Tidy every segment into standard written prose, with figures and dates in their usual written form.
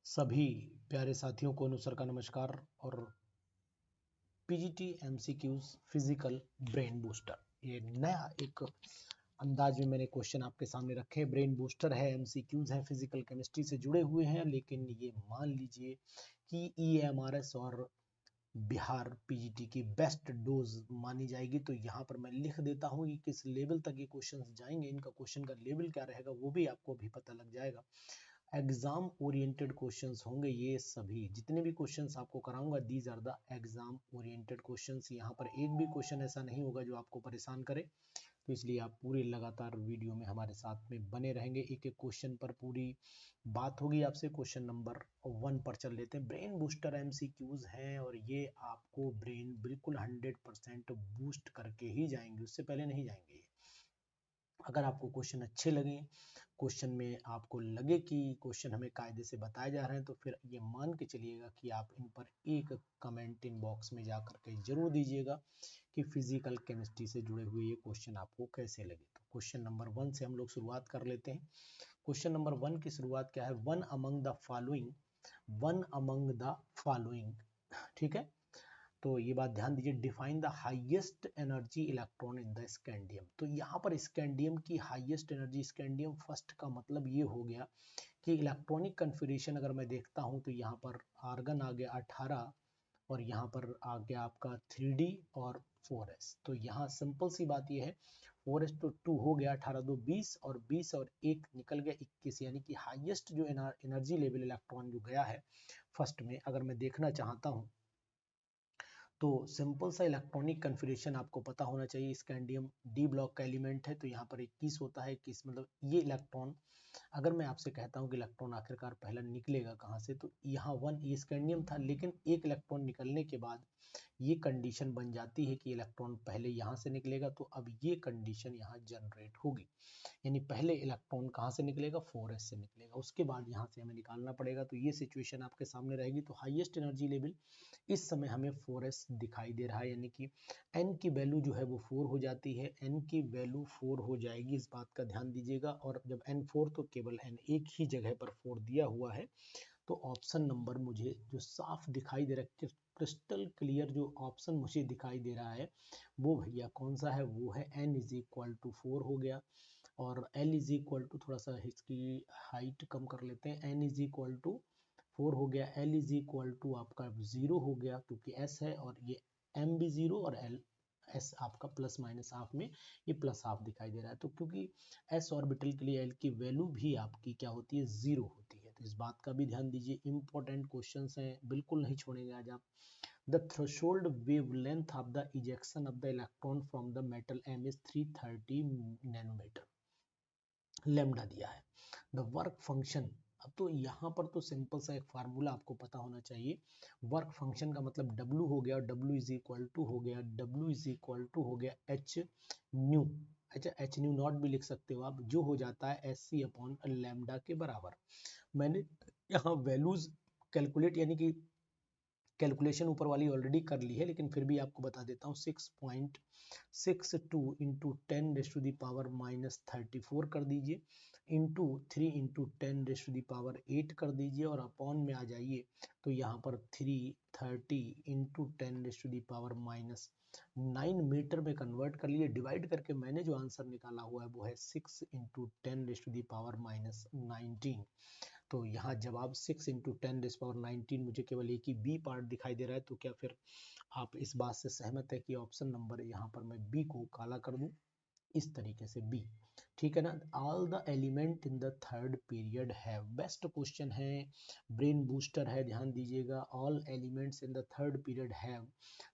सभी प्यारे साथियों को अनुसर का नमस्कार। और PGT MCQs physical brain booster, ये नया एक अंदाज में मैंने क्वेश्चन आपके सामने रखे। ब्रेन बूस्टर है, एमसीक्यूज है, फिजिकल केमिस्ट्री से जुड़े हुए हैं, लेकिन ये मान लीजिए कि ईएमआरएस और बिहार पीजीटी की बेस्ट डोज मानी जाएगी। तो यहाँ पर मैं लिख देता हूँ कि किस लेवल तक ये क्वेश्चंस जाएंगे, इनका क्वेश्चन का लेवल क्या रहेगा वो भी आपको अभी पता लग जाएगा। एग्जाम ओरिएंटेड क्वेश्चंस होंगे, ये सभी जितने भी क्वेश्चंस आपको कराऊंगा these are the exam oriented questions. यहाँ पर एक भी क्वेश्चन ऐसा नहीं होगा जो आपको परेशान करे, तो इसलिए आप पूरे लगातार वीडियो में हमारे साथ में बने रहेंगे। एक एक क्वेश्चन पर पूरी बात होगी आपसे। क्वेश्चन नंबर 1 पर चल लेते हैं। ब्रेन बूस्टर एमसीक्यूज हैं और ये आपको ब्रेन बिल्कुल 100% बूस्ट करके ही जाएंगे, उससे पहले नहीं जाएंगे। अगर आपको क्वेश्चन अच्छे लगे, क्वेश्चन में आपको लगे कि क्वेश्चन हमें कायदे से बताए जा रहे हैं, तो फिर ये मान के चलिएगा कि आप इन पर एक कमेंट इन बॉक्स में जा करके जरूर दीजिएगा कि फिजिकल केमिस्ट्री से जुड़े हुए ये क्वेश्चन आपको कैसे लगे। तो क्वेश्चन नंबर 1 से हम लोग शुरुआत कर लेते हैं। क्वेश्चन नंबर 1 की शुरुआत क्या है? वन अमंग द फॉलोइंग, ठीक है। तो ये बात ध्यान दीजिए, define the highest energy electron in the scandium. तो यहाँ पर स्कैंडियम की हाईएस्ट एनर्जी, स्कैंडियम फर्स्ट का मतलब ये हो गया कि इलेक्ट्रॉनिक कन्फिगरेशन अगर मैं देखता हूँ तो यहाँ पर आर्गन आ गया 18 और यहाँ पर आ गया आपका 3D और 4s। तो यहाँ सिंपल सी बात ये है, 4s तो 2 हो गया, 18 2 20 और 20 और 1 निकल गया 21, यानी कि हाईएस्ट जो एनर्जी लेवल इलेक्ट्रॉन जो गया है फर्स्ट में, अगर मैं देखना चाहता हूँ तो सिंपल सा इलेक्ट्रॉनिक कन्फिगरेशन आपको पता होना चाहिए। स्कैंडियम डी ब्लॉक का एलिमेंट है, तो यहाँ पर 21 होता है। 21 मतलब ये इलेक्ट्रॉन, अगर मैं आपसे कहता हूँ कि इलेक्ट्रॉन आखिरकार पहला निकलेगा कहाँ से, तो यहाँ 1 ये स्कैंडियम था, लेकिन एक इलेक्ट्रॉन निकलने के बाद ये कंडीशन बन जाती है कि इलेक्ट्रॉन पहले यहाँ से निकलेगा। तो अब ये कंडीशन यहाँ जनरेट होगी, यानी पहले इलेक्ट्रॉन कहाँ से निकलेगा? 4s से निकलेगा, उसके बाद यहाँ से हमें निकालना पड़ेगा। तो ये सिचुएशन आपके सामने रहेगी। तो हाईएस्ट एनर्जी लेवल इस समय हमें 4s दिखाई दे रहा है, यानी कि n की वैल्यू जो है वो 4 हो जाती है। n की वैल्यू 4 हो जाएगी, इस बात का ध्यान दीजिएगा। और जब n 4 तो केवल n एक ही जगह पर 4 दिया हुआ है। तो ऑप्शन नंबर मुझे जो साफ दिखाई दे रहा है, क्रिस्टल क्लियर जो ऑप्शन मुझे दिखाई दे रहा है वो भैया कौन सा है? वो है n इज इक्वल टू 4 हो गया। और l इज इक्वल टू, थोड़ा सा इसकी हाइट कम कर लेते हैं, n इज इक्वल टू 4 हो गया। l इज इक्वल टू आपका 0 हो गया क्योंकि s है, और ये m भी 0 और l s आपका प्लस माइनस हाफ में ये प्लस हाफ दिखाई दे रहा है। तो क्योंकि s ऑर्बिटल के लिए l की वैल्यू भी आपकी क्या होती है? 0 होती है। तो इस बात का भी ध्यान दीजिए, इंपॉर्टेंट क्वेश्चंस हैं, बिल्कुल नहीं छोड़ेंगे आज आप। The threshold wavelength of the ejection of the electron from the metal m is 330 nanometre, lambda दिया है। द वर्क फंक्शन, अब तो यहाँ पर तो सिंपल सा एक फार्मूला आपको पता होना चाहिए। वर्क फंक्शन का मतलब W हो गया, W इज इक्वल टू हो गया, W इज इक्वल टू हो गया H न्यू। अच्छा, H न्यू नॉट भी लिख सकते हो आप, जो हो जाता है SC अपॉन लैम्डा के बराबर। मैंने यहाँ वैल्यूज कैलकुलेट, यानी कि कैलकुलेशन ऊपर वाली ऑलरेडी कर ली है, लेकिन फिर भी आपको बता देता हूँ। 6.62 into 10 raise to the power minus 34 कर दीजिए, into 3 into 10 raise to the power 8 कर दीजिए, और अपॉन में आ जाइए तो यहाँ पर 330 into 10 raise to the power minus 9 metre में कन्वर्ट कर लिए। डिवाइड करके मैंने जो आंसर निकाला हुआ है वो है 6 into 10 raise to the power minus 19। तो यहाँ जवाब 6 इंटू 10 रेज़ पावर 19, मुझे केवल एक ही बी पार्ट दिखाई दे रहा है। तो क्या फिर आप इस बात से सहमत है कि ऑप्शन नंबर यहाँ पर मैं बी को काला कर दूं, इस तरीके से बी, ठीक है ना? All the element in the third period have, best question है, ब्रेन बूस्टर है, ध्यान दीजिएगा। All elements in the third period have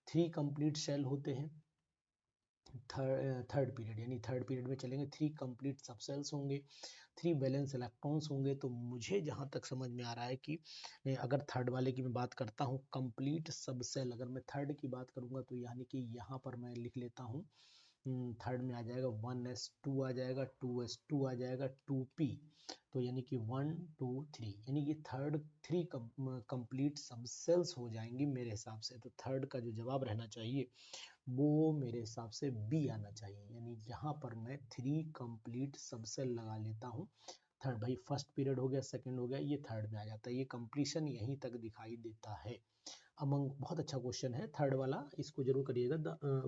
3 complete shell होते हैं। थर्ड पीरियड यानी थर्ड पीरियड में चलेंगे, 3 कंप्लीट सब सेल्स होंगे, 3 वैलेंस इलेक्ट्रॉन्स होंगे। तो मुझे जहाँ तक समझ में आ रहा है कि अगर थर्ड वाले की मैं बात करता हूँ, कंप्लीट सब सेल, अगर मैं थर्ड की बात करूँगा तो यानी कि यहाँ पर मैं लिख लेता हूँ, थर्ड में आ जाएगा 1s2 आ जाएगा, 2s2 आ जाएगा, 2p, तो यानी कि 1 2 3, यानी कि थर्ड 3 कंप्लीट सब सेल्स हो जाएंगी मेरे हिसाब से। तो थर्ड का जो जवाब रहना चाहिए वो मेरे हिसाब से बी आना चाहिए, यानी यहाँ पर मैं 3 कंप्लीट सब सेल लगा लेता हूँ थर्ड, भाई फर्स्ट पीरियड हो गया, सेकंड हो गया, ये थर्ड में आ जाता है, ये कंप्लीशन यहीं तक दिखाई देता है। अमंग, बहुत अच्छा क्वेश्चन है थर्ड वाला, इसको जरूर करिएगा।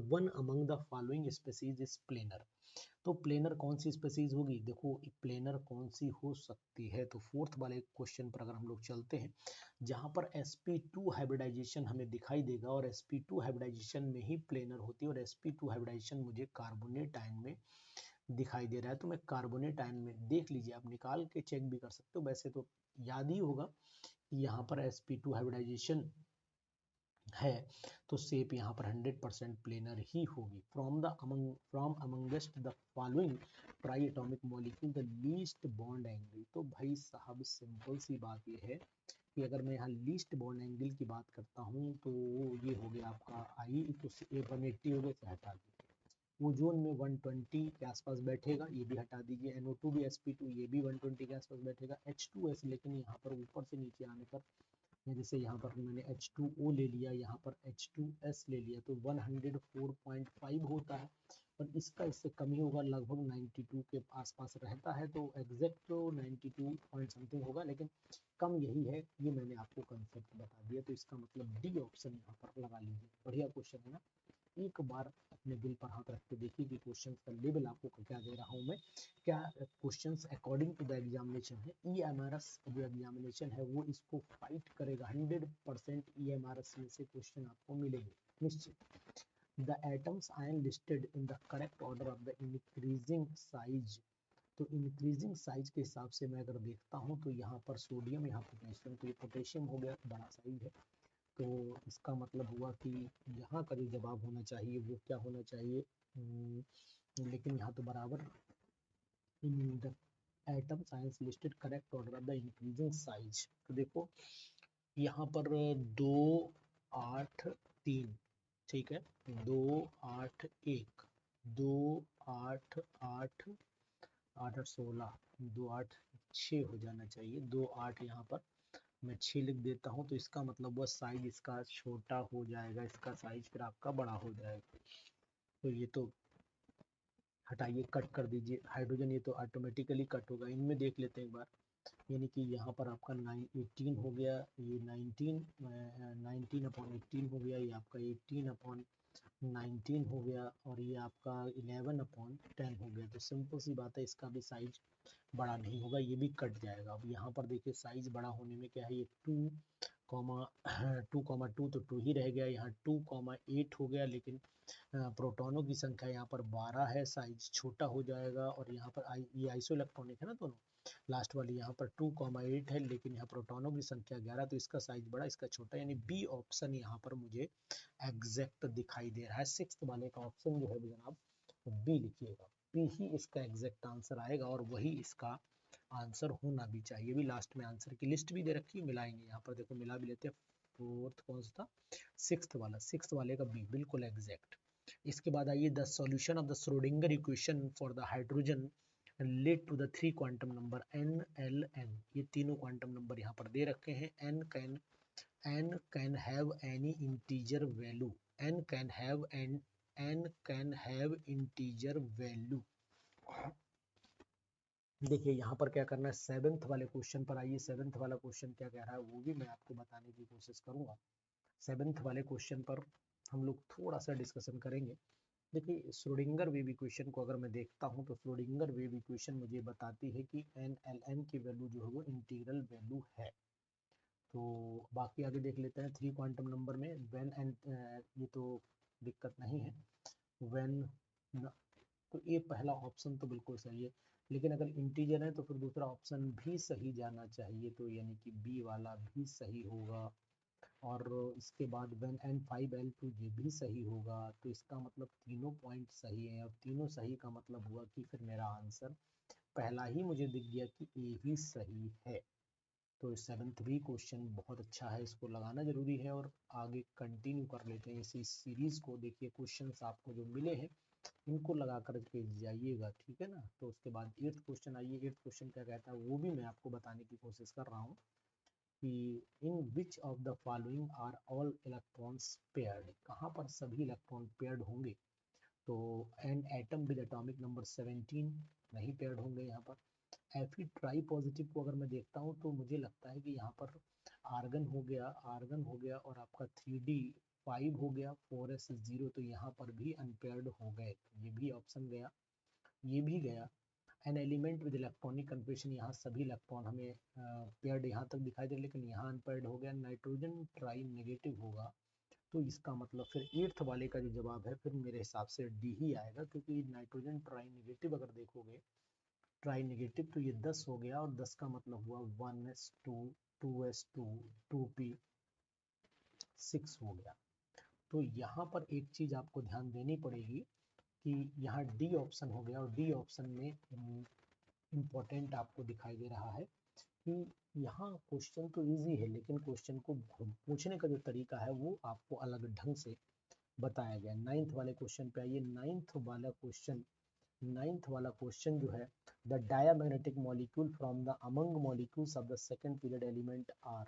One among the following species is planar. तो प्लेनर कौन सी स्पीसीज होगी, देखो प्लेनर कौन सी हो सकती है। तो फोर्थ वाले क्वेश्चन पर अगर हम लोग चलते हैं, जहां पर sp2 हाइब्रिडाइजेशन हमें दिखाई देगा, और sp2 हाइब्रिडाइजेशन में ही प्लेनर होती है, और sp2 हाइब्रिडाइजेशन मुझे कार्बोनेट आयन में दिखाई दे रहा है। तो मैं कार्बोनेट आयन में, देख लीजिए आप निकाल के चेक भी कर सकते हो, वैसे तो याद ही होगा कि यहाँ पर sp2 हाइब्रिडाइजेशन है, तो शेप यहाँ पर 100% प्लेनर ही होगी। From amongst the following try atomic molecule the least bond angle. तो भाई साहब सिंपल सी बात ये है कि अगर मैं यहाँ लीस्ट बॉन्ड एंगल की बात करता हूँ, तो ये हो गया आपका आई, तो 180 हो गया, इसे हटा दीजिए। ओजोन में 120 के आसपास बैठेगा, ये भी हटा दीजिए। NO2 भी sp2, ये भी 120 के आसपास बैठेगा। H2S, लेकिन यहाँ पर ऊपर से नीचे आने पर, जैसे यहाँ पर मैंने H2O ले लिया, यहाँ पर H2S ले लिया, तो 104.5 होता है, और इसका इससे कम ही होगा, लगभग 92 के आसपास रहता है। तो एग्जैक्ट तो 92 पॉइंट समथिंग होगा, लेकिन कम यही है, ये मैंने आपको कंसेप्ट बता दिया। तो इसका मतलब डी ऑप्शन यहाँ पर लगा लीजिए। बढ़िया क्वेश्चन है ना। एक बार अपने दिल पर हाथ रख के देखिए कि क्वेश्चंस का लेवल आपको क्या दे रहा हूँ मैं, क्या questions according to the examination है। EMRS जो एग्जामिनेशन है वो इसको फाइट करेगा, 100% EMRS में से क्वेश्चन आपको मिलेंगे निश्चित। The atoms ion listed in the correct order of the increasing size. तो इंक्रीजिंग साइज के हिसाब से मैं अगर देखता हूँ, तो यहाँ पर सोडियम, यहाँ पोटेशियम, तो ये पोटेशियम हो गया, बड़ा साइज है। तो इसका मतलब हुआ कि यहाँ का जो जवाब होना चाहिए वो क्या होना चाहिए, लेकिन यहाँ तो बराबर in the atom science listed correct order of the increasing size. तो देखो यहाँ पर 2, 8, 3, ठीक है, 2, 8, 1, 2, 8, 8, 8, 8, 16, 2, 8, 6 हो जाना चाहिए। 2, 8 यहाँ पर मैं 6 लिख देता हूँ, तो इसका मतलब वह साइज इसका छोटा हो जाएगा, इसका साइज फिर आपका बड़ा हो जाएगा। तो ये तो हटाइए, कट कर दीजिए हाइड्रोजन, ये तो ऑटोमेटिकली कट होगा। इनमें देख लेते हैं एक बार, यानी कि यहाँ पर आपका 18 हो गया, ये 19/18 हो गया, ये आपका 18/19 हो गया, और ये आपका 11/10 हो गया। तो सिंपल सी बात है, इसका भी साइज बड़ा नहीं होगा, ये भी कट जाएगा। अब यहाँ पर देखिए साइज बड़ा होने में क्या है, ये 2,2 तो 2 ही रह गया, यहाँ 2,8 हो गया, लेकिन प्रोटॉनों की संख्या यहाँ पर 12 है, साइज छोटा हो जाएगा। और यहाँ पर ये आइसो इलेक्ट्रॉनिक है ना दोनों, लास्ट वाली यहाँ पर 2,8 है, लेकिन यहाँ प्रोटॉनों की संख्या 11, तो इसका साइज बड़ा, इसका छोटा, यानी बी ऑप्शन यहाँ पर मुझे एग्जैक्ट दिखाई दे रहा है। सिक्स्थ वाले का ऑप्शन जो है जनाब बी लिखिएगा, बी ही इसका एग्जैक्ट आंसर आएगा, और वही इसका आंसर होना भी चाहिए। भी लास्ट में आंसर की लिस्ट भी दे रखी है, मिलाएंगे यहाँ पर, देखो मिला भी लेते हैं। फोर्थ कौन सा था, सिक्स्थ वाले का बी बिल्कुल एग्जैक्ट। इसके बाद आइए, the solution of the Schrödinger equation for the hydrogen lead to the 3 quantum number n, l, n। ये तीनों क्वांटम नंबर यहाँ पर दे रखे हैं। n can have any integer value, n can have integer value। देखिए यहाँ पर क्या करना है, सेवेंथ वाले क्वेश्चन पर आइए। सेवेंथ वाला क्वेश्चन क्या कह रहा है वो भी मैं आपको बताने की कोशिश करूंगा। सेवेंथ वाले क्वेश्चन पर हम लोग थोड़ा सा डिस्कशन करेंगे। देखिए श्रोडिंगर वेव इक्वेशन को अगर मैं देखता हूँ, तो श्रोडिंगर वेव इक्वेशन मुझे बताती है कि NLN की वैल्यू जो है वो इंटीग्रल वैल्यू है। तो बाकी आगे देख लेते हैं। 3 क्वांटम नंबर में व्हेन एंड, ये तो दिक्कत नहीं है, व्हेन, तो ये पहला ऑप्शन तो बिल्कुल सही है, लेकिन अगर इंटीजर है तो फिर दूसरा ऑप्शन भी सही जाना चाहिए, तो यानी कि बी वाला भी सही होगा। और इसके बाद व्हेन N5L2 ये भी सही होगा। तो इसका मतलब तीनों पॉइंट सही है, और तीनों सही का मतलब हुआ कि फिर मेरा आंसर पहला ही मुझे दिख गया कि ए ही सही है। तो सेवन्थ भी क्वेश्चन बहुत अच्छा है, इसको लगाना जरूरी है। और आगे कंटिन्यू कर लेते हैं इसी सीरीज को। देखिए क्वेश्चंस आपको जो मिले हैं इनको लगा कर के जाइएगा, ठीक है ना। तो उसके बाद 8th क्वेश्चन आइए। 8th क्वेश्चन क्या कहता है वो भी मैं आपको बताने की कोशिश कर रहा हूँ कि in which of the following are all electrons paired, कहाँ पर सभी इलेक्ट्रॉन पेयर्ड होंगे। तो an atom with atomic number 17 नहीं पेयर्ड होंगे यहाँ पर। Fe ट्राई पॉजिटिव को अगर मैं देखता हूँ तो मुझे लगता है कि यहाँ पर आर्गन हो गया और आपका 3D5 हो गया, 4s0, तो यहाँ पर भी अनपेयर्ड हो गए, तो ये भी ऑप्शन गया, ये भी गया। An element with electronic configuration, यहाँ सभी इलेक्ट्रॉन हमें पेयर्ड यहाँ तक दिखाई दे, लेकिन यहाँ अनपेयर्ड हो गया। नाइट्रोजन ट्राई नेगेटिव होगा, तो इसका मतलब फिर 8th वाले का जो जवाब है फिर मेरे हिसाब से डी ही आएगा, क्योंकि नाइट्रोजन ट्राई नेगेटिव अगर देखोगे, ट्राई नेगेटिव तो ये 10 हो गया, और 10 का मतलब हुआ 1s2 2s2 2p6 हो गया। तो यहाँ पर एक चीज आपको ध्यान देनी पड़ेगी कि यहाँ डी ऑप्शन हो गया, और डी ऑप्शन में इम्पोर्टेंट आपको दिखाई दे रहा है कि यहाँ क्वेश्चन तो इजी है, लेकिन क्वेश्चन को पूछने का जो तरीका है वो आपको अलग ढंग से बताया गया। 9th वाले क्वेश्चन पे आइए। 9th वाला क्वेश्चन जो है, the diamagnetic molecule from the among molecules of the second period element are,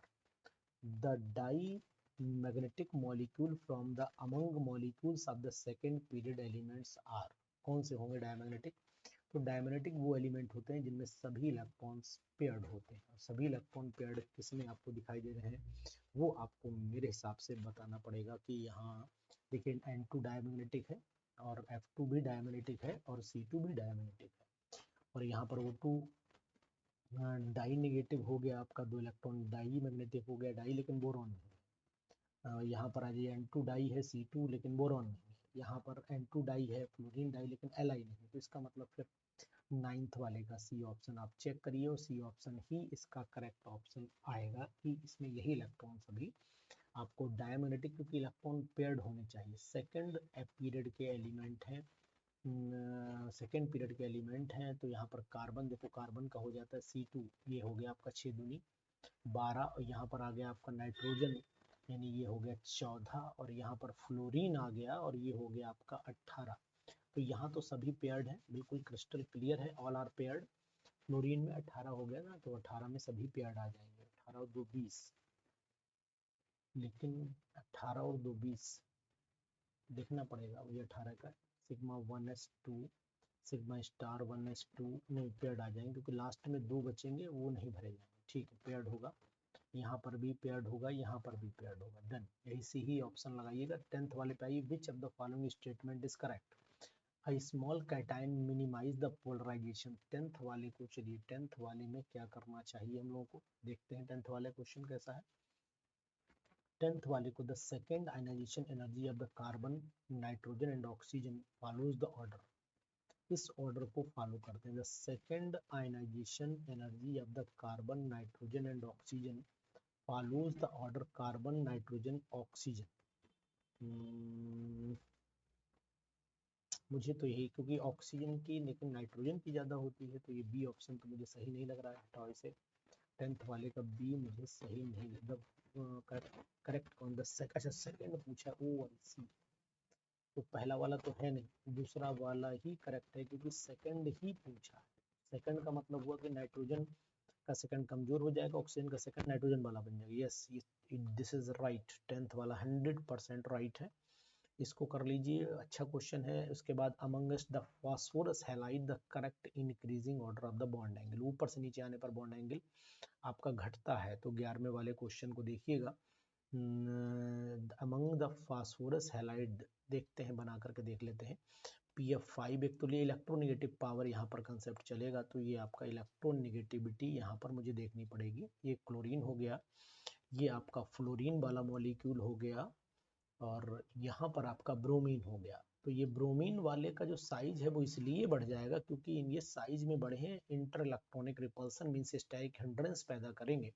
the diamagnetic molecule from the among molecules of the second period elements are, कौन से होंगे डायमैग्नेटिक? तो डायमैग्नेटिक वो एलिमेंट होते हैं जिनमें सभी इलेक्ट्रॉन्स पेयर्ड होते हैं, और सभी इलेक्ट्रॉन पेयर्ड किसमें आपको दिखाई दे रहे हैं, वो आपको मेरे हिसाब से बताना पड़ेगा कि यहाँ देखिए N2 डायमैग्नेटिक है, और F2 भी डायमैग्नेटिक है, और C2 भी डायमैग्नेटिक है, और यहाँ पर O2 डाई नेगेटिव हो गया आपका, 2 इलेक्ट्रॉन डाई मैग्नेटिक हो गया, डाई लेकिन बोरॉन नहीं। यहाँ पर आ जाइए N2 डाई है, C2 लेकिन बोरॉन नहीं है, यहाँ पर N2 डाई है, फ्लोरीन डाई, लेकिन Li नहीं, तो इसका मतलब फिर 9th वाले का सी ऑप्शन आप चेक करिए, और सी ऑप्शन ही इसका करेक्ट ऑप्शन आएगा कि इसमें यही इलेक्ट्रॉन सभी आपको डायमैग्नेटिक, क्योंकि इलेक्ट्रॉन पेयर्ड होने चाहिए। सेकंड पीरियड के एलिमेंट हैं, सेकेंड पीरियड के एलिमेंट हैं, तो यहाँ पर कार्बन देखो, कार्बन का हो जाता है C2, ये हो गया आपका 6 दूनी 12, और यहाँ पर आ गया आपका नाइट्रोजन, यानी ये हो गया 14, और यहाँ पर फ्लोरीन आ गया, और ये हो गया आपका 18। तो यहाँ तो सभी पेयर्ड है, बिल्कुल क्रिस्टल क्लियर है, ऑल आर पेयर्ड। फ्लोरीन में 18 हो गया ना, तो 18 में सभी पेयर्ड आ जाएंगे, 18 और 2 20, लेकिन 18 और 2 20 देखना पड़ेगा, वही 18 का sigma 1s2 sigma star 1s2 नहीं पेयर्ड आ जाएंगे, क्योंकि लास्ट में 2 बचेंगे, वो नहीं भरे जाएंगे, ठीक है, पेयर्ड होगा, यहाँ पर भी पेयर्ड होगा, यहाँ पर भी पेयर्ड होगा, डन, यही से ही ऑप्शन लगाइएगा। 10th वाले पे आइए, विच of the following statement is correct? A small cation minimize the polarization। 10th वाले को, चलिए 10th वाले में क्या करना चाहिए हम लोगों को, देखते हैं 10th वाले क्वेश्चन कैसा है। 10th वाले को, the second ionization energy of the carbon nitrogen and oxygen follows the order, इस ऑर्डर को फॉलो करते हैं। The second ionization energy of the carbon nitrogen and oxygen follows the order carbon nitrogen oxygen. मुझे तो यही, क्योंकि oxygen की लेकिन नाइट्रोजन की ज़्यादा होती है, तो ये बी ऑप्शन तो मुझे सही नहीं लग रहा है, हटाओ इसे। 10th वाले का बी मुझे सही नहीं लग, करेक्ट कौन, अच्छा सेकेंड पूछा, O1C, तो पहला वाला तो है नहीं, दूसरा वाला ही करेक्ट है, क्योंकि सेकेंड ही पूछा है। सेकेंड का मतलब हुआ कि नाइट्रोजन का सेकंड कमजोर हो जाएगा, ऑक्सीजन का सेकंड नाइट्रोजन वाला बन जाएगा। Yes, this is right, 10th वाला 100% राइट है, इसको कर लीजिए, अच्छा क्वेश्चन है। उसके बाद amongst the phosphorus halide the correct increasing order of the bond angle, ऊपर से नीचे आने पर बॉन्ड एंगल आपका घटता है, तो 11वें वाले क्वेश्चन को देखिएगा, अमंग द फास्फोरस हैलाइड, देखते हैं बना करके देख लेते हैं। PF5 एक तो ये इलेक्ट्रोनेगेटिव पावर यहाँ पर कंसेप्ट चलेगा, तो ये आपका इलेक्ट्रोनेगेटिविटी यहाँ पर मुझे देखनी पड़ेगी। ये क्लोरीन हो गया, ये आपका फ्लोरीन वाला मॉलिक्यूल हो गया, और यहाँ पर आपका ब्रोमीन हो गया। तो ये ब्रोमीन वाले का जो साइज है वो इसलिए बढ़ जाएगा क्योंकि ये साइज में बढ़े हैं, inter electronic repulsion means static hindrance पैदा करेंगे,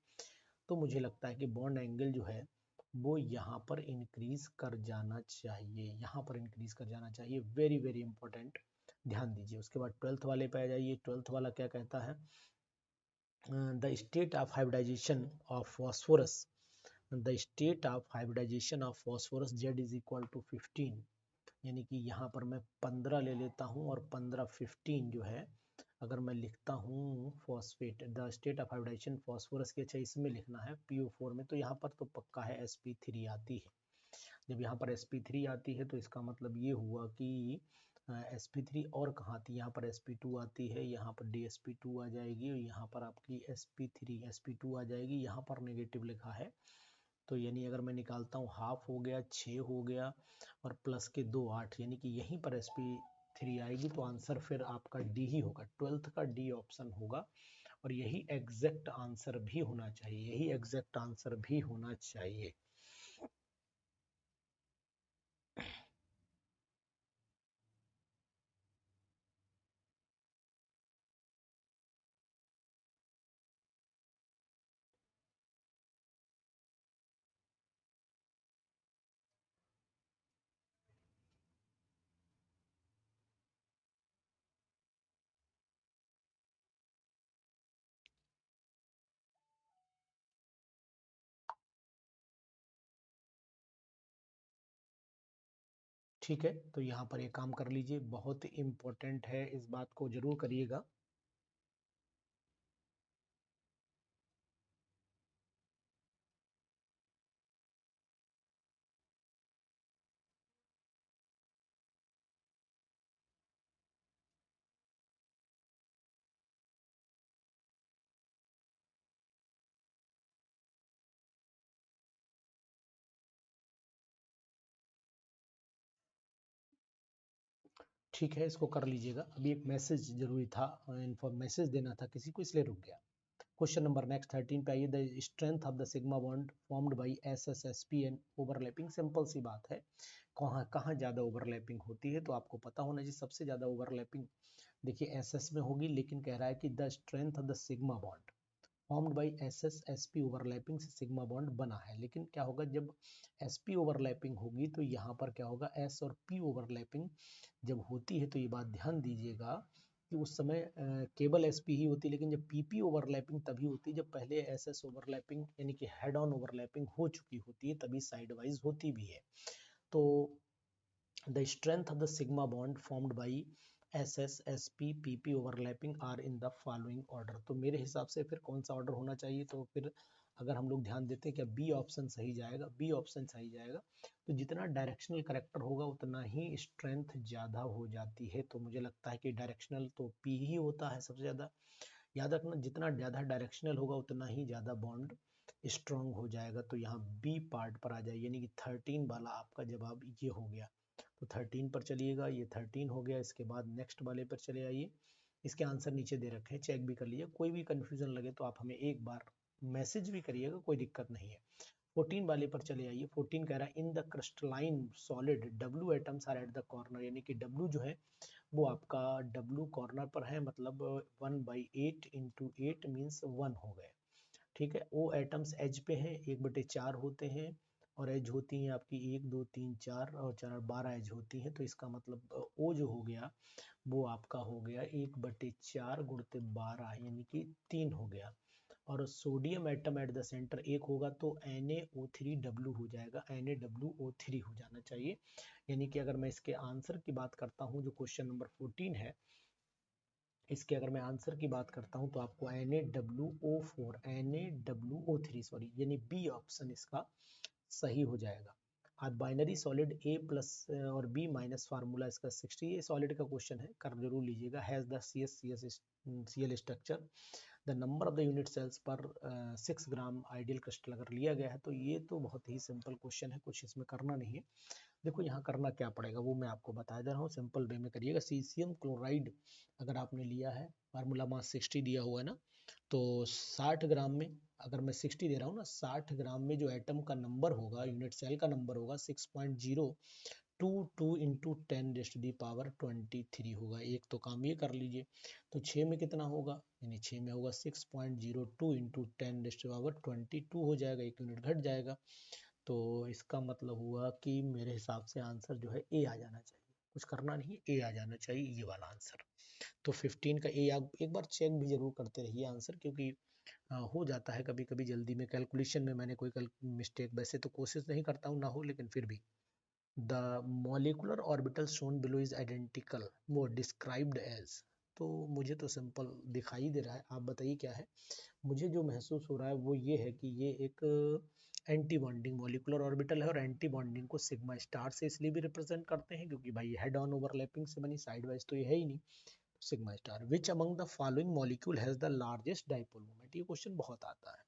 तो मुझे लगता है कि बॉन्ड एंगल जो है वो यहाँ पर इंक्रीज कर जाना चाहिए, यहाँ पर इंक्रीज कर जाना चाहिए, वेरी वेरी इंपॉर्टेंट, ध्यान दीजिए। उसके बाद 12th वाले पे आ जाइए। 12th वाला क्या कहता है, the state of hybridization of phosphorus, the state of hybridization of phosphorus Z is equal to 15, यानी कि यहाँ पर मैं 15 ले लेता हूँ, और 15 15 जो है अगर मैं लिखता हूँ phosphate, the state of hybridization phosphorus के, अच्छा इसमें लिखना है PO4 में, तो यहाँ पर तो पक्का है sp3 आती है। जब यहाँ पर sp3 आती है तो इसका मतलब ये हुआ कि sp3 और कहाँ आती है, यहाँ पर sp2 आती है, यहाँ पर dsp2 आ जाएगी और यहाँ पर आपकी sp3 sp2 आ जाएगी, यहाँ पर नेगेटिव लिखा है। तो यानी अगर मैं निकालता हूँ हाफ हो गया, 6 हो गया और प्लस के 2 8, यानी कि यहीं पर sp3 आएगी। तो आंसर फिर आपका डी ही होगा, 12th का डी ऑप्शन होगा और यही एग्जैक्ट आंसर भी होना चाहिए, यही एग्जैक्ट आंसर भी होना चाहिए। ठीक है, तो यहाँ पर एक काम कर लीजिए, बहुत इम्पोर्टेंट है, इस बात को जरूर करिएगा। ठीक है, इसको कर लीजिएगा। अभी एक मैसेज जरूरी था, इन्फॉर्म मैसेज देना था किसी को, इसलिए रुक गया। क्वेश्चन नंबर नेक्स्ट 13 पे आइए। The strength of the sigma bond formed by s s s p and overlapping. Simple सी बात है, कहाँ कहाँ ज़्यादा ओवरलैपिंग होती है तो आपको पता होना चाहिए। सबसे ज़्यादा ओवरलैपिंग देखिए एस एस में होगी, लेकिन कह रहा है कि the strength of the sigma bond formed by S s s P overlapping से सिग्मा बॉन्ड बना है। लेकिन क्या होगा, जब एस पी ओवरलैपिंग होगी तो यहाँ पर क्या होगा, एस और पी ओवरलैपिंग जब होती है तो ये बात ध्यान दीजिएगा कि उस समय केवल एस पी ही होती है, लेकिन जब पी पी ओवरलैपिंग तभी होती है जब पहले एस एस ओवरलैपिंग यानी कि हेड ऑन ओवरलैपिंग हो चुकी होती है, तभी साइड वाइज होती भी है। तो the strength of the sigma bond formed by SS SP PP overlapping are in the following order। तो मेरे हिसाब से फिर कौन सा ऑर्डर होना चाहिए, तो फिर अगर हम लोग ध्यान देते हैं क्या बी ऑप्शन सही जाएगा, बी ऑप्शन सही जाएगा। तो जितना डायरेक्शनल करेक्टर होगा उतना ही स्ट्रेंथ ज़्यादा हो जाती है। तो मुझे लगता है कि डायरेक्शनल तो पी ही होता है सबसे ज़्यादा। याद रखना, जितना ज़्यादा डायरेक्शनल होगा उतना ही ज़्यादा बॉन्ड स्ट्रॉन्ग हो जाएगा। तो यहाँ बी पार्ट पर आ जाए, यानी कि 13 वाला आपका जवाब ये हो गया। तो 13 पर चलिएगा, ये 13 हो गया। इसके बाद नेक्स्ट वाले पर चले आइए। इसके आंसर नीचे दे रखे हैं, चेक भी कर लीजिए। कोई भी कंफ्यूजन लगे तो आप हमें एक बार मैसेज भी करिएगा, कोई दिक्कत नहीं है। 14 वाले पर चले आइए। 14 कह रहा है in the crystalline solid W atoms are at the corner, यानी कि डब्ल्यू जो है वो आपका डब्ल्यू कॉर्नर पर है, मतलब 1/8 इंटू 8 मीन्स 1 हो गए। ठीक है, ओ एटम्स एज पे हैं, 1/4 होते हैं और एज होती हैं आपकी 1 2 3 4 और 4 12 एज होती हैं। तो इसका मतलब ओ जो हो गया वो आपका हो गया 1/4 गुणित 12 यानी कि 3 हो गया। और sodium atom at the centre एक होगा तो NaO3W हो जाएगा, NaWO3 हो जाना चाहिए। यानी कि अगर मैं इसके आंसर की बात करता हूँ, जो क्वेश्चन नंबर 14 है, इसके अगर मैं आंसर की बात करता हूं तो आपको NaWO4 NaWO3 सॉरी, यानी बी ऑप्शन इसका सही हो जाएगा। आज बाइनरी सॉलिड A प्लस और B माइनस फार्मूला इसका 60, ये सॉलिड का क्वेश्चन है, कर जरूर लीजिएगा। Has the CH structure, the number of the unit cells पर 6 ग्राम आइडियल क्रिस्टल अगर लिया गया है, तो ये तो बहुत ही सिंपल क्वेश्चन है, कुछ इसमें करना नहीं है। देखो यहाँ करना क्या पड़ेगा वो मैं आपको बता दे रहा हूँ, सिंपल वे में करिएगा। सीशियम क्लोराइड अगर आपने लिया है, फार्मूला मास 60 दिया हुआ है ना, तो 60 ग्राम में अगर मैं 60 दे रहा हूँ ना, 60 ग्राम में जो एटम का नंबर होगा, यूनिट सेल का नंबर होगा 6.022 इंटू 10⁻23 होगा। एक तो काम ये कर लीजिए। तो 6 में कितना होगा, यानी 6 में होगा 6.02 इंटू 10⁻22 हो जाएगा, एक यूनिट घट जाएगा। तो इसका मतलब हुआ कि मेरे हिसाब से आंसर जो है ए आ जाना चाहिए, कुछ करना नहीं है, ए आ जाना चाहिए ये वाला आंसर। तो 15 का ए। आप एक बार चेक भी जरूर करते रहिए आंसर, क्योंकि हो जाता है कभी कभी जल्दी में कैलकुलेशन में मैंने कोई मिस्टेक, वैसे तो कोशिश नहीं करता हूँ ना हो, लेकिन फिर भी। The molecular orbital shown below is identical, वो डिस्क्राइब्ड एज। तो मुझे तो सिंपल दिखाई दे रहा है, आप बताइए क्या है। मुझे जो महसूस हो रहा है वो ये है कि ये एक एंटी बॉन्डिंग मॉलिक्यूलर ऑर्बिटल है और एंटी बॉन्डिंग को सिग्मा स्टार से इसलिए भी रिप्रेजेंट करते हैं क्योंकि भाई हेड ऑन ओवरलैपिंग से बनी, साइड वाइज तो ये है ही नहीं, sigma star. Which among the following molecule has the largest dipole moment, ये क्वेश्चन बहुत आता है।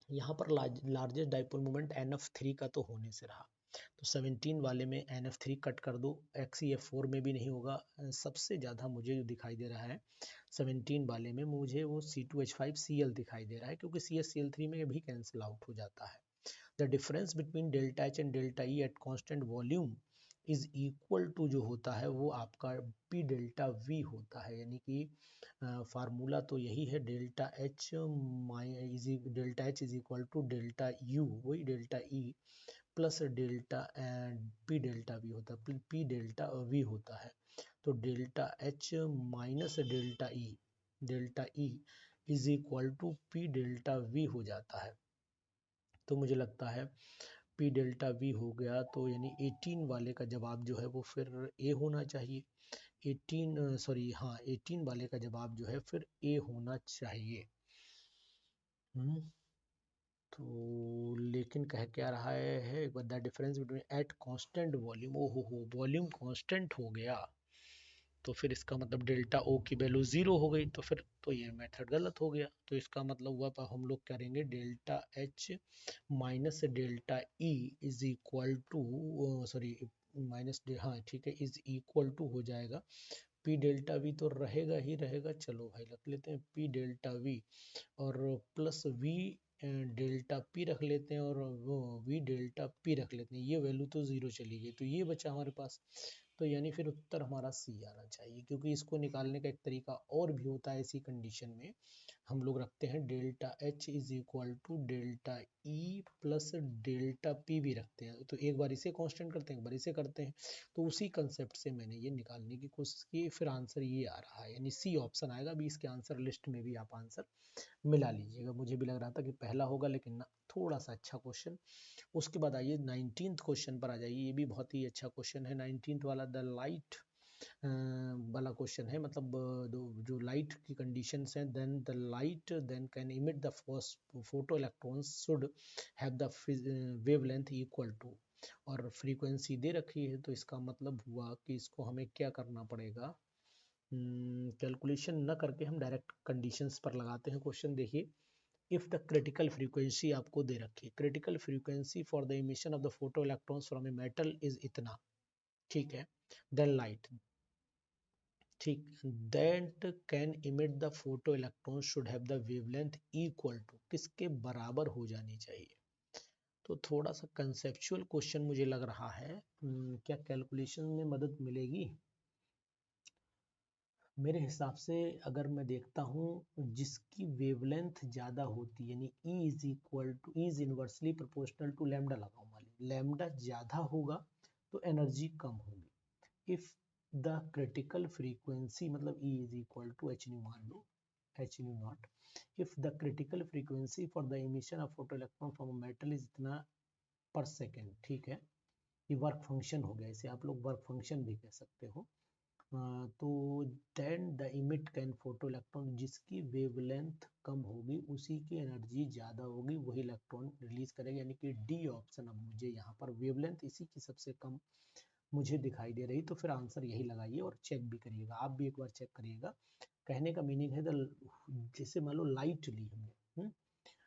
यहाँ पर लार्जेस्ट डाइपोल मोमेंट NF3 का तो होने से रहा, तो 17 वाले में NF3 कट कर दो, XeF4 में भी नहीं होगा। सबसे ज़्यादा मुझे जो दिखाई दे रहा है 17 वाले में, मुझे वो C2H5Cl दिखाई दे रहा है क्योंकि CH3 में भी कैंसिल आउट हो जाता है। The difference between delta H and delta E at constant volume is equal to जो होता है वो आपका P डेल्टा V होता है, यानी कि फार्मूला तो यही है delta H is equal to delta U, वही delta E plus delta P delta V होता है, P डेल्टा V होता है। तो delta H minus delta E is equal to P delta V हो जाता है। तो मुझे लगता है P डेल्टा V हो गया, तो यानी 18 वाले का जवाब जो है वो फिर A होना चाहिए। 18 वाले का जवाब जो है फिर A होना चाहिए। तो लेकिन कह क्या रहा है, the difference between at constant volume, ओहो हो वॉल्यूम कांस्टेंट हो गया, तो फिर इसका मतलब डेल्टा O की वैल्यू 0 हो गई, तो फिर तो ये मेथड गलत हो गया। तो इसका मतलब हुआ हम लोग करेंगे delta H minus delta E is equal to minus, हाँ ठीक है, इज इक्वल टू हो जाएगा P डेल्टा V तो रहेगा ही रहेगा, चलो भाई रख लेते हैं P डेल्टा V और प्लस V डेल्टा P रख लेते हैं और वो V डेल्टा P रख लेते हैं, ये वैल्यू तो 0 चली गई, तो ये बचा हमारे पास। तो यानी फिर उत्तर हमारा C आना चाहिए, क्योंकि इसको निकालने का एक तरीका और भी होता है। इसी कंडीशन में हम लोग रखते हैं delta H is equal to delta E plus delta P भी रखते हैं, तो एक बार इसे कांस्टेंट करते हैं, एक बार इसे करते हैं, तो उसी कंसेप्ट से मैंने ये निकालने की कोशिश की, फिर आंसर ये आ रहा है, यानी C ऑप्शन आएगा। अभी इसके आंसर लिस्ट में भी आप आंसर मिला लीजिएगा। मुझे भी लग रहा था कि पहला होगा, लेकिन ना, थोड़ा सा अच्छा क्वेश्चन। उसके बाद आइए 19th क्वेश्चन पर आ जाइए, ये भी बहुत ही अच्छा क्वेश्चन है 19th वाला। द लाइट वाला क्वेश्चन है, मतलब जो लाइट की कंडीशंस हैं, then the light then can emit the photo electrons should have the wavelength equal to, और फ्रीक्वेंसी दे रखी है, तो इसका मतलब हुआ कि इसको हमें क्या करना पड़ेगा, कैलकुलेशन न करके हम डायरेक्ट कंडीशंस पर लगाते हैं। क्वेश्चन देखिए, इफ द क्रिटिकल फ्रीक्वेंसी आपको दे रखी है, critical frequency for the emission of the photo electrons from a metal is इतना, ठीक है, देन लाइट, ठीक, that can emit the photo electron should have the wavelength equal to, किसके बराबर हो जानी चाहिए। तो थोड़ा सा कंसेप्चुअल क्वेश्चन मुझे लग रहा है, क्या कैलकुलेशन में मदद मिलेगी। मेरे हिसाब से अगर मैं देखता हूँ, जिसकी वेवलेंथ ज़्यादा होती है, यानी E is equal to, E is inversely proportional to lambda लगाओ, मान लीजिए लैम्डा ज़्यादा होगा तो एनर्जी कम होगी। इफ द क्रिटिकल फ्रीक्वेंसी, मतलब E is equal to h nu मान लो, h nu naught, if the critical frequency for the emission of photo electron from metal is इतना पर सेकेंड, ठीक है, ये वर्क फंक्शन हो गया, इसे आप लोग वर्क फंक्शन भी कह सकते हो। तो then the emit can photo electron, जिसकी वेवलेंथ कम होगी उसी की एनर्जी ज़्यादा होगी, वही इलेक्ट्रॉन रिलीज करेगा, यानी कि डी ऑप्शन। अब मुझे यहाँ पर वेवलेंथ इसी की सबसे कम मुझे दिखाई दे रही, तो फिर आंसर यही लगाइए और चेक भी करिएगा, आप भी एक बार चेक करिएगा। कहने का मीनिंग है, जैसे मान लो लाइट ली हमने,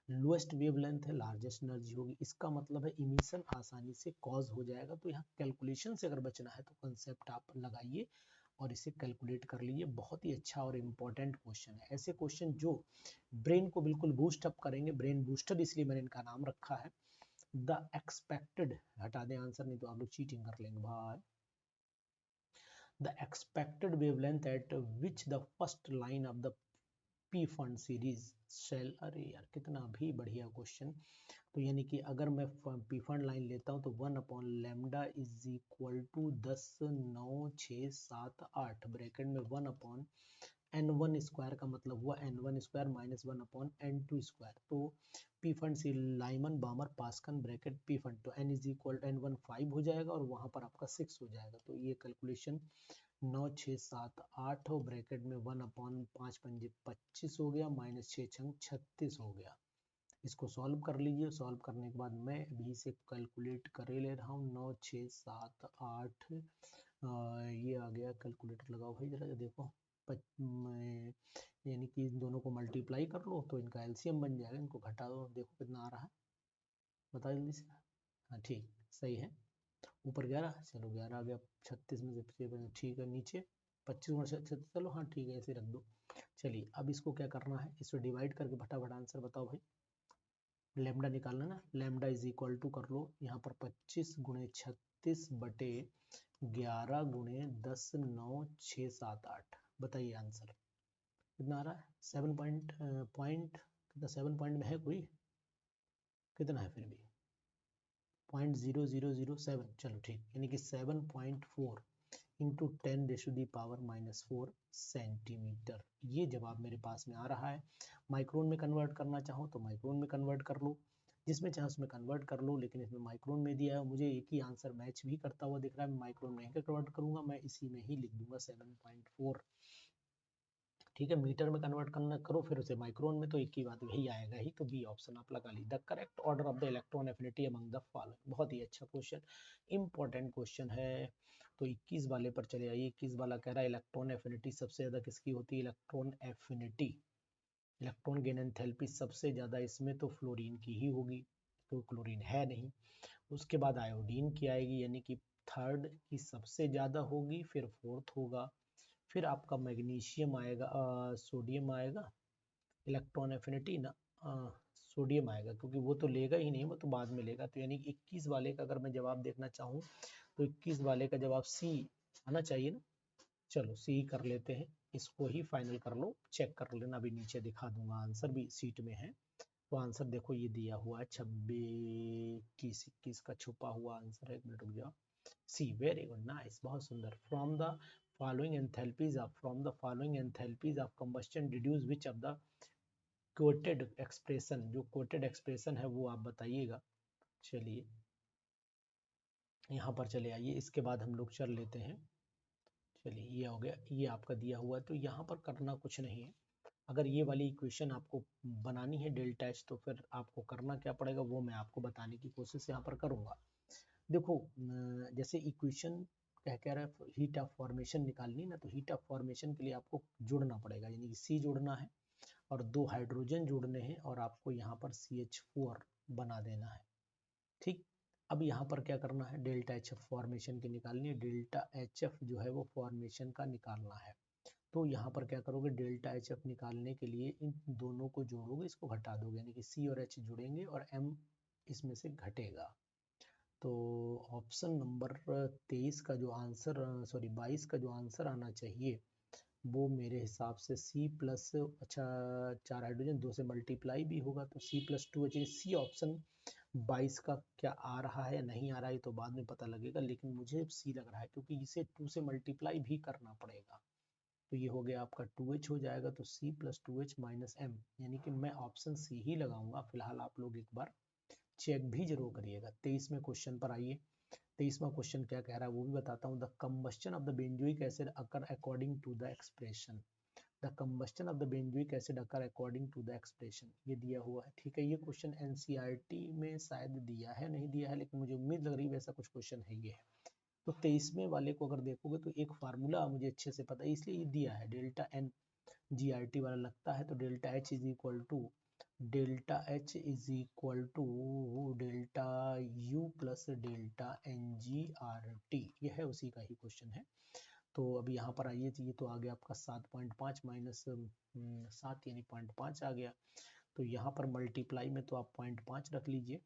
लोएस्ट वेवलेंथ है, लार्जेस्ट एनर्जी होगी, इसका मतलब है इमिशन आसानी से कॉज हो जाएगा। तो यहाँ कैलकुलेशन से अगर बचना है तो कंसेप्ट आप लगाइए और इसे कैलकुलेट कर लीजिए। बहुत ही अच्छा और इम्पोर्टेंट क्वेश्चन है, ऐसे क्वेश्चन जो ब्रेन को बिल्कुल बूस्ट अप करेंगे, ब्रेन बूस्टर इसलिए मैंने इनका नाम रखा है। द एक्सपेक्टेड, हटा दें आंसर, नहीं तो आप लोग चीटिंग कर लेंगे भाई। The expected wavelength at which the first line of the Pfund series cell, अरे यार कितना भी बढ़िया क्वेश्चन। तो यानी कि अगर मैं पी फंड लाइन लेता हूँ तो 1 lambda is equal to 10 9 6 7 8 bracket में 1 n1 स्क्वायर का मतलब हुआ n1 square minus 1 n2 square. तो पी फंड सी Lyman Balmer Paschen bracket Pfund, तो n इज इक्वल n1 5 हो जाएगा और वहाँ पर आपका 6 हो जाएगा। तो ये कैलकुलेशन 9 6 7 8 हो ब्रैकेट में 1/5 पंजे 25 हो गया, माइनस 6 छंग 36 हो गया। इसको सॉल्व कर लीजिए। सॉल्व करने के बाद मैं अभी से कैलकुलेट कर ले रहा हूँ। 9 6 7 8 ये आ गया। कैलकुलेटर लगाओ भाई जरा देखो। यानी कि इन दोनों को मल्टीप्लाई कर लो तो इनका एलसीएम बन जाएगा। इनको घटा दो, देखो कितना आ रहा है, बताओ जल्दी से। हाँ ठीक, सही है। ऊपर 11, चलो 11 आ गया। 36 में से 6 ठीक है। नीचे 25 में से 36, चलो हाँ ठीक है, ऐसे रख दो। चलिए अब इसको क्या करना है, इसको डिवाइड करके फटाफट आंसर बताओ भाई। लेमडा निकालना ना, लेमडा इज इक्वल टू कर लो यहाँ पर 25 गुणे 36 बटे 11 गुणे 10 9 6 7 8। बताइए आंसर कितना आ रहा है। 7 पॉइंट कितना, 7 पॉइंट में है कोई, कितना है फिर भी 0.0007। चलो ठीक, यानी कि 7.4 इंटू 10⁻⁻⁴ सेंटीमीटर। ये जवाब मेरे पास में आ रहा है। माइक्रोन में कन्वर्ट करना चाहो तो माइक्रोन में कन्वर्ट कर लो, जिसमें चाहे उसमें कन्वर्ट कर लो, लेकिन इसमें माइक्रोन में दिया है। मुझे एक ही आंसर मैच भी करता हुआ दिख रहा है। मैं माइक्रोन में ही कन्वर्ट करूंगा, मैं इसी में ही लिख दूंगा 7.4। ठीक है, मीटर में कन्वर्ट करना करो फिर उसे माइक्रोन में, तो एक ही बात वही आएगा ही। तो बी ऑप्शन आप लगा ली। The correct order of the electron affinity among the following. बहुत ही अच्छा क्वेश्चन, इंपॉर्टेंट क्वेश्चन है। तो 21 वाले पर चले आइए। 21 वाला कह रहा है इलेक्ट्रॉन एफिनिटी सबसे ज्यादा किसकी होती है। Electron affinity, electron gain enthalpy सबसे ज्यादा इसमें तो फ्लोरीन की ही होगी, तो क्लोरीन है नहीं। उसके बाद आयोडीन की आएगी, यानी कि थर्ड की सबसे ज्यादा होगी, फिर फोर्थ होगा, फिर आपका मैग्नीशियम आएगा, सोडियम आएगा। इलेक्ट्रॉन एफिनिटी ना, सोडियम आएगा, क्योंकि वो तो लेगा ही नहीं, वो तो बाद में लेगा। तो यानी कि 21 वाले का अगर मैं जवाब देखना चाहूँ तो 21 वाले का जवाब सी आना चाहिए ना। चलो सी कर लेते हैं, इसको ही फाइनल कर लो, चेक कर लेना, अभी नीचे दिखा दूंगा, आंसर भी सीट में है। तो आंसर देखो ये दिया हुआ है 26 21 का छुपा हुआ आंसर है। एक मिनट रुक जाओ। सी, वेरी गुड, नाइस, बहुत सुंदर। From the following enthalpies of combustion deduce which of the coated expression. जो कोटेड एक्सप्रेशन है वो आप बताइएगा। चलिए यहाँ पर चले आइए, इसके बाद हम लोग चल लेते हैं। चलिए ये हो गया, ये आपका दिया हुआ है, तो यहाँ पर करना कुछ नहीं है। अगर ये वाली इक्वेशन आपको बनानी है डेल्टा एच, तो फिर आपको करना क्या पड़ेगा वो मैं आपको बताने की कोशिश यहाँ पर करूँगा। देखो जैसे इक्वेशन कह रहा है हीट ऑफ फॉर्मेशन निकालनी ना, तो हीट ऑफ फॉर्मेशन के लिए आपको जुड़ना पड़ेगा, यानी कि सी जोड़ना है और 2 हाइड्रोजन जोड़ने हैं और आपको यहाँ पर CH4 बना देना है। ठीक, अब यहाँ पर क्या करना है, डेल्टा एच एफ फॉर्मेशन की निकालनी है। डेल्टा एच एफ जो है वो फॉर्मेशन का निकालना है। तो यहाँ पर क्या करोगे, डेल्टा एच एफ निकालने के लिए इन दोनों को जोड़ोगे, इसको घटा दोगे, यानी कि सी और एच जुड़ेंगे और एम इसमें से घटेगा। तो ऑप्शन नंबर 23 का जो आंसर, सॉरी 22 का जो आंसर आना चाहिए वो मेरे हिसाब से सी प्लस, अच्छा 4 हाइड्रोजन 2 से मल्टीप्लाई भी होगा तो C+2H। सी ऑप्शन 22 का क्या आ रहा है या नहीं आ रहा है तो बाद में पता लगेगा, लेकिन मुझे सी लग रहा है, क्योंकि इसे 2 से मल्टीप्लाई भी करना पड़ेगा। तो ये हो गया आपका 2H हो जाएगा, तो C+2H माइनस M, यानी कि मैं ऑप्शन सी ही लगाऊंगा। फिलहाल आप लोग एक बार चेक भी जरूर करिएगा। 23वें क्वेश्चन पर आइए। 23वां क्वेश्चन क्या कह रहा है वो भी बताता हूँ। The combustion of the benzoic acid occur according to the expression. The combustion of the benzoic acid occur according to the expression, ये दिया हुआ है। ठीक है, ये क्वेश्चन एनसीईआरटी में शायद दिया है, नहीं दिया है, लेकिन मुझे उम्मीद लग रही है वैसा कुछ क्वेश्चन है ये है। तो 23वें वाले को अगर देखोगे तो एक फार्मूला मुझे अच्छे से पता है, इसलिए ये दिया है। डेल्टा एन GRT वाला लगता है, तो delta H is equal to delta U plus delta NGRT, यह है उसी का ही क्वेश्चन है। तो अभी यहाँ पर आइए, ये तो आ गया आपका 7.5 माइनस 7 यानी 0.5 आ गया। तो यहाँ पर मल्टीप्लाई में तो आप 0.5 रख लीजिए।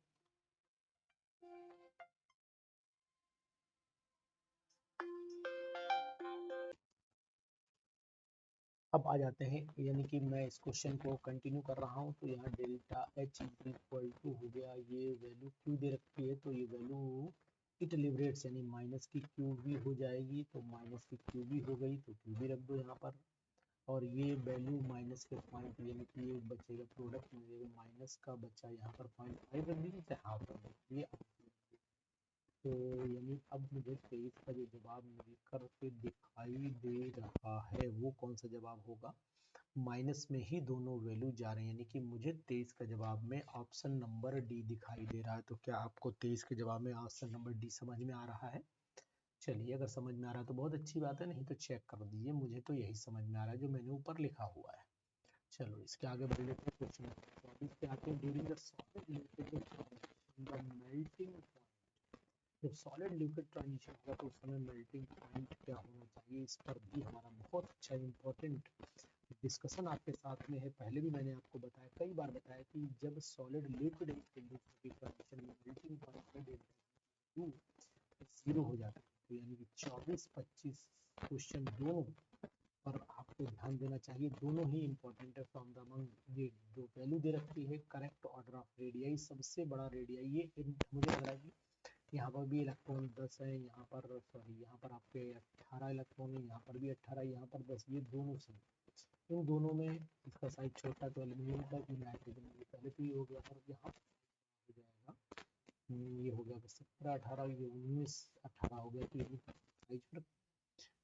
अब आ जाते हैं, यानी कि मैं इस क्वेश्चन को कंटिन्यू कर रहा हूँ। तो यहाँ डेल्टा एच इक्वल टू हो गया, ये वैल्यू क्यू दे रखी है, तो ये वैल्यू इट लिबरेट्स यानी माइनस की क्यू भी हो जाएगी, तो माइनस की क्यू भी हो गई, तो क्यू भी रख दो यहाँ पर। और ये वैल्यू माइनस के पॉइंट, यानी कि ये बचेगा प्रोडक्ट मिलेगा, माइनस का बच्चा यहाँ पर 0.5 रख दीजिए, चाहे हाफ रख दीजिए। तो यानी अब मुझे 23 का जो जवाब निकल के दिखाई दे रहा है वो कौन सा जवाब होगा, माइनस में ही दोनों वैल्यू जा रहे हैं, यानी कि मुझे 23 का जवाब में ऑप्शन नंबर डी दिखाई दे रहा है। तो क्या आपको 23 के जवाब में ऑप्शन नंबर डी समझ में आ रहा है? चलिए, अगर समझ में आ रहा है तो बहुत अच्छी बात है, नहीं तो चेक कर दीजिए। मुझे तो यही समझ में आ रहा है जो मैंने ऊपर लिखा हुआ है। चलो इसके आगे बढ़ लेते हैं। क्वेश्चन 24 पे आते हैं। During the solid liquid the melting, जब सॉलिड लिक्विड ट्रांजिशन होगा तो उस समय मेल्टिंग पॉइंट क्या होना चाहिए, इस पर भी हमारा बहुत अच्छा इंपॉर्टेंट डिस्कशन आपके साथ में है। पहले भी मैंने आपको बताया, कई बार बताया कि जब सॉलिड लिक्विड ट्रांजिशन में मेल्टिंग पॉइंट जीरो हो जाता है, तो यानी कि 24-25 क्वेश्चन दोनों पर आपको ध्यान देना चाहिए। दोनों ही इंपॉर्टेंट है। फ्रॉम द अमंग ये जो वैल्यू दे रखी है, करेक्ट ऑर्डर ऑफ रेडियाई, सबसे बड़ा रेडियाई ये मुझे लग रहा है कि यहाँ पर भी इलेक्ट्रॉन 10 है, यहाँ पर सॉरी यहाँ पर आपके 18 इलेक्ट्रॉन है, यहाँ पर भी 18, यहाँ पर 10, ये दोनों से इन दोनों में इसका साइज छोटा तो एल्यूमिनियम का, नाइट्रोजन पहले तो ये हो गया, और यहाँ हो जाएगा ये हो गया 17 18, ये 19 18 हो गया। तो साइज पर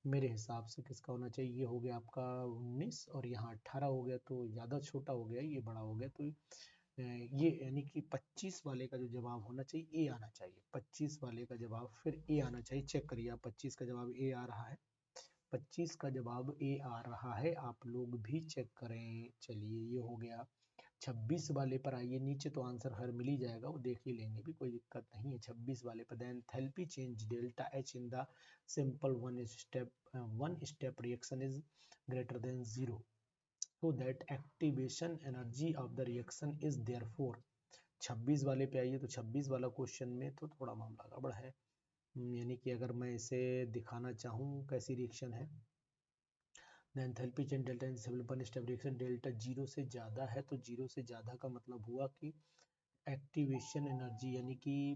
मेरे हिसाब से किसका होना चाहिए, ये हो गया आपका 19 और यहाँ 18 हो गया, तो ज़्यादा छोटा हो गया, ये बड़ा हो गया। तो ये यानी कि 25 वाले का जो जवाब होना चाहिए ए आना चाहिए। 25 वाले का जवाब फिर ए आना चाहिए। चेक करिए आप, 25 का जवाब ए आ रहा है, 25 का जवाब ए आ रहा है, आप लोग भी चेक करें। चलिए ये हो गया। 26 वाले पर आइए, नीचे तो आंसर हर मिल ही जाएगा, वो देख ही लेंगे भी, कोई दिक्कत नहीं है। 26 वाले पर then enthalpy change delta H in the simple one step reaction is greater than 0, so that activation energy of the reaction is therefore। 26 वाले पे आइए, तो 26 वाला क्वेश्चन में तो थोड़ा मामला गड़बड़ है, यानी कि अगर मैं इसे दिखाना चाहूँ कैसी रिएक्शन है, enthalpy change delta in simple step reaction, delta 0 से ज़्यादा है, तो 0 से ज़्यादा का मतलब हुआ कि एक्टिवेशन एनर्जी, यानी कि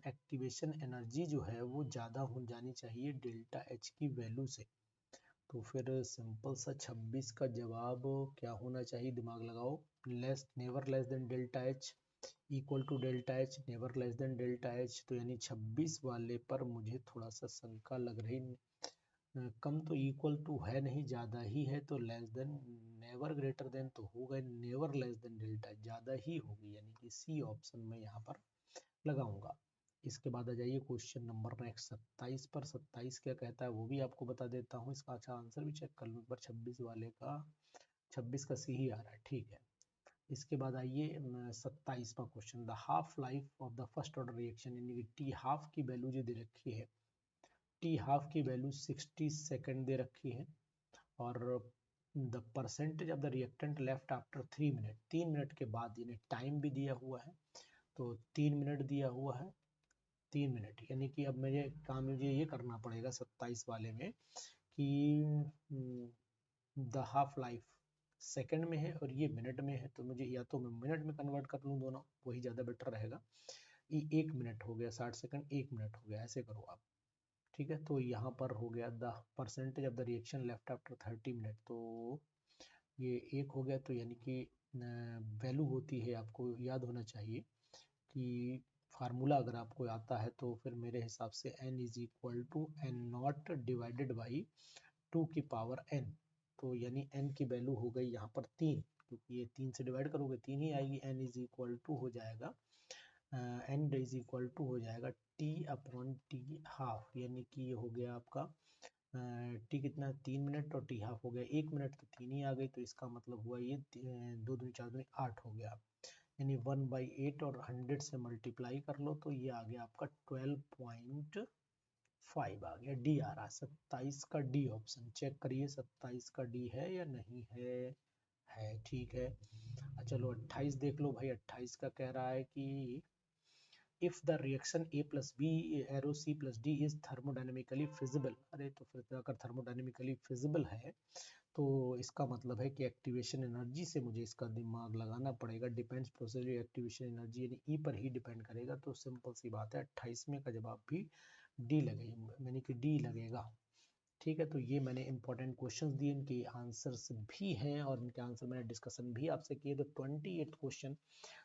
एक्टिवेशन एनर्जी जो है वो ज़्यादा हो जानी चाहिए डेल्टा एच की वैल्यू से। तो फिर सिंपल सा 26 का जवाब क्या होना चाहिए, दिमाग लगाओ। Never less than delta H, equal to delta H, never less than delta H. तो यानी 26 वाले पर मुझे थोड़ा सा शंका लग रही, कम तो इक्वल टू है नहीं, ज़्यादा ही है, तो less than, never greater than तो होगा, नेवर लेस देन डेल्टा ज़्यादा ही होगी, यानी कि सी ऑप्शन में यहाँ पर लगाऊंगा। इसके बाद आ जाइए क्वेश्चन नंबर नेक्स्ट 27 पर। 27 क्या कहता है वो भी आपको बता देता हूँ, इसका अच्छा आंसर भी चेक कर लूँ एक बार। 26 वाले का 26 का सी ही आ रहा है, ठीक है। इसके बाद आइए 27वां question, the half life of the first order reaction, यानी कि टी हाफ की वैल्यू जो दे रखी है, टी हाफ की वैल्यू 60 सेकेंड दे रखी है, और the percentage of the reactant left after 3 minute, 3 minute के बाद, यानी टाइम भी दिया हुआ है, तो 3 मिनट दिया हुआ है, 3 मिनट, यानी कि अब मुझे ये करना पड़ेगा 27 वाले में कि द हाफ लाइफ सेकंड में है और ये मिनट में है, तो मुझे या तो मैं मिनट में कन्वर्ट कर लूँ दोनों, वही ज़्यादा बेटर रहेगा। ये 1 मिनट हो गया, 60 सेकंड 1 मिनट हो गया, ऐसे करो आप, ठीक है। तो यहाँ पर हो गया the percentage of the reaction left after 30 minute, तो ये 1 हो गया। तो यानी कि वैल्यू होती है, आपको याद होना चाहिए कि फार्मूला अगर आपको आता है तो फिर मेरे हिसाब से n is equal to N naught divided by 2 की पावर n, तो यानी n की वैल्यू हो गई यहाँ पर 3, क्योंकि ये 3 से डिवाइड करोगे 3 ही आएगी। n इज इक्वल टू हो जाएगा n इज इक्वल टू हो जाएगा t अपॉन टी हाफ, यानी कि ये हो गया आपका टी कितना 3 मिनट और टी हाफ हो गया 1 मिनट, तो 3 ही आ गई, तो इसका मतलब हुआ ये 2 दूनी 4 दूनी 8 हो गया, यानी 1/8 और 100 से मल्टीप्लाई कर लो, तो ये आ गया आपका 12.5 आ गया, डी आ रहा है 27 का डी ऑप्शन। चेक करिए 27 का डी है या नहीं है, ठीक है। चलो 28 देख लो भाई, 28 का कह रहा है कि if the reaction A plus B arrow C plus D is thermodynamically feasible, अरे तो फिर अगर थर्मोडाइनमिकली फिजिबल है तो इसका मतलब है कि एक्टिवेशन एनर्जी से मुझे इसका दिमाग लगाना पड़ेगा। डिपेंड्स प्रोसेस एक्टिवेशन एनर्जी, यानी ई पर ही डिपेंड करेगा, तो सिंपल सी बात है 28वें का जवाब भी डी लगेगा, यानी कि डी लगेगा, ठीक है। तो ये मैंने इंपॉर्टेंट क्वेश्चंस दिए, इनके आंसर्स भी हैं और इनके आंसर मैंने डिस्कशन भी आपसे किए। तो 28 क्वेश्चन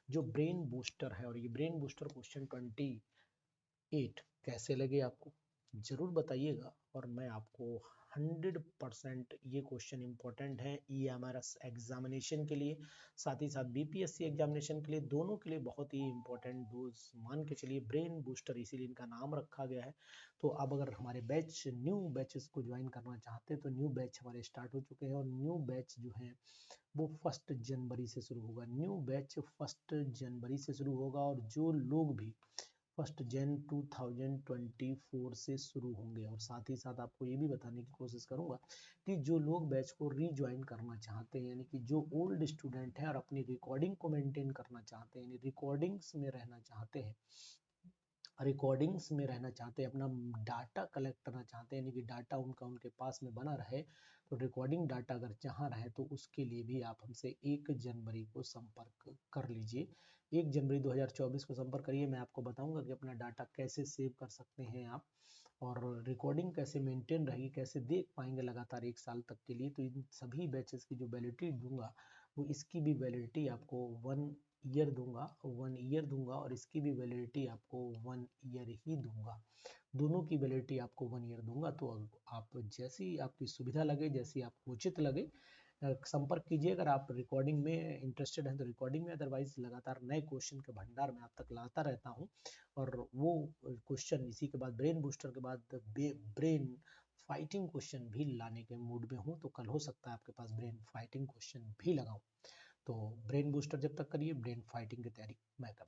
जो ब्रेन बूस्टर है, और ये ब्रेन बूस्टर क्वेश्चन 28 कैसे लगे आपको जरूर बताइएगा, और मैं आपको 100% ये क्वेश्चन इंपॉर्टेंट है EMRS एग्जामिनेशन के लिए, साथ ही साथ BPSC एग्जामिनेशन के लिए, दोनों के लिए बहुत ही इंपॉर्टेंट डोज मान के चलिए। ब्रेन बूस्टर इसीलिए इनका नाम रखा गया है। तो अब अगर हमारे बैच न्यू बैचेस को ज्वाइन करना चाहते हैं तो न्यू बैच हमारे स्टार्ट हो चुके हैं, और न्यू बैच जो है वो 1 जनवरी से शुरू होगा। न्यू बैच 1 जनवरी से शुरू होगा, और जो लोग भी 1 जन 2024 से शुरू होंगे, और साथ ही साथ आपको ये भी बताने की कोशिश करूंगा कि जो लोग बैच को रीज्वाइन करना चाहते हैं, यानी कि जो ओल्ड स्टूडेंट हैं और अपनी रिकॉर्डिंग को मेंटेन करना चाहते हैं, यानी रिकॉर्डिंग्स में रहना चाहते हैं, रिकॉर्डिंग्स में रहना चाहते हैं, अपना डाटा कलेक्ट करना चाहते हैं, यानी कि डाटा उनका उनके पास में बना रहे, तो रिकॉर्डिंग डाटा अगर जहाँ रहे तो उसके लिए भी आप हमसे 1 जनवरी को संपर्क कर लीजिए। 1 जनवरी 2024 को संपर्क करिए। मैं आपको बताऊंगा कि अपना डाटा कैसे सेव कर सकते हैं आप, और रिकॉर्डिंग कैसे मेंटेन रहेगी, कैसे देख पाएंगे लगातार 1 साल तक के लिए। तो इन सभी बैचेस की जो वैलिडिटी दूंगा, वो इसकी भी वैलिडिटी आपको 1 ईयर दूंगा, 1 ईयर दूंगा, और इसकी भी वैलिडिटी आपको 1 ईयर ही दूंगा। दोनों की वैलिडिटी आपको 1 ईयर दूंगा। तो आप जैसी आपकी सुविधा लगे, जैसी आपको उचित लगे, संपर्क कीजिए। अगर आप रिकॉर्डिंग में इंटरेस्टेड हैं तो रिकॉर्डिंग में, अदरवाइज लगातार नए क्वेश्चन के भंडार में आप तक लाता रहता हूँ। और वो क्वेश्चन इसी के बाद, ब्रेन बूस्टर के बाद ब्रेन फाइटिंग क्वेश्चन भी लाने के मूड में हूँ। तो कल हो सकता है आपके पास ब्रेन फाइटिंग क्वेश्चन भी लगाऊं। तो ब्रेन बूस्टर जब तक करिए, ब्रेन फाइटिंग की तैयारी मैं कर